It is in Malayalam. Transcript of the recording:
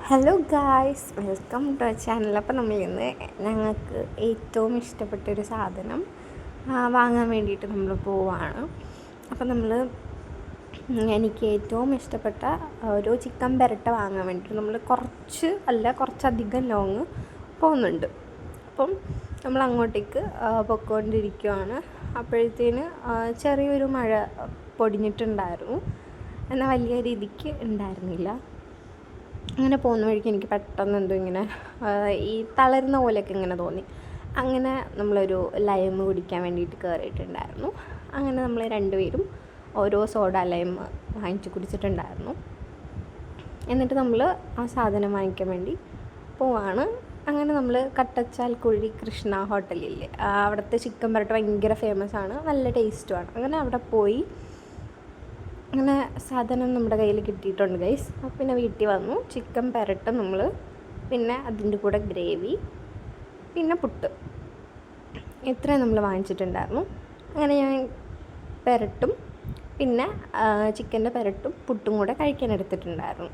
Hello guys, welcome to our channel. അപ്പോൾ നമ്മളിന്ന് ഞങ്ങൾക്ക് ഏറ്റവും ഇഷ്ടപ്പെട്ടൊരു സാധനം വാങ്ങാൻ വേണ്ടിയിട്ട് നമ്മൾ പോവാണ്. അപ്പോൾ എനിക്ക് ഏറ്റവും ഇഷ്ടപ്പെട്ട ഒരു ചിക്കൻ പെരട്ട വാങ്ങാൻ വേണ്ടിയിട്ട് നമ്മൾ കുറച്ചധികം ലോങ് പോകുന്നുണ്ട്. അപ്പം നമ്മൾ അങ്ങോട്ടേക്ക് പൊയ്ക്കൊണ്ടിരിക്കുകയാണ്. അപ്പോഴത്തേന് ചെറിയൊരു മഴ പൊടിഞ്ഞിട്ടുണ്ടായിരുന്നു, എന്നാൽ വലിയ രീതിക്ക് ഉണ്ടായിരുന്നില്ല. അങ്ങനെ പോകുന്ന വഴിക്ക് എനിക്ക് പെട്ടെന്ന് എന്തോ ഇങ്ങനെ ഈ തളരുന്ന പോലെയൊക്കെ ഇങ്ങനെ തോന്നി. അങ്ങനെ നമ്മളൊരു ലൈം കുടിക്കാൻ വേണ്ടിയിട്ട് കയറിയിട്ടുണ്ടായിരുന്നു. അങ്ങനെ നമ്മൾ രണ്ടുപേരും ഓരോ സോഡ ലൈം വാങ്ങിച്ച് കുടിച്ചിട്ടുണ്ടായിരുന്നു. എന്നിട്ട് നമ്മൾ ആ സാധനം വാങ്ങിക്കാൻ വേണ്ടി പോവാണ്. അങ്ങനെ നമ്മൾ കട്ടച്ചാൽ കുഴി കൃഷ്ണ ഹോട്ടലില്ലേ, അവിടുത്തെ ചിക്കൻ പെരട്ട് ഭയങ്കര ഫേമസ് ആണ്, നല്ല ടേസ്റ്റുമാണ്. അങ്ങനെ അവിടെ പോയി അങ്ങനെ സാധനം നമ്മുടെ കയ്യിൽ കിട്ടിയിട്ടുണ്ട് ഗൈസ്. പിന്നെ വീട്ടിൽ വന്നു ചിക്കൻ പെരട്ട് നമ്മൾ, പിന്നെ അതിൻ്റെ കൂടെ ഗ്രേവി, പിന്നെ പുട്ട്, ഇത്രയും നമ്മൾ വാങ്ങിച്ചിട്ടുണ്ടായിരുന്നു. അങ്ങനെ ഞാൻ പെരട്ടും പിന്നെ ചിക്കൻ്റെ പെരട്ടും പുട്ടും കൂടെ കഴിക്കാൻ എടുത്തിട്ടുണ്ടായിരുന്നു.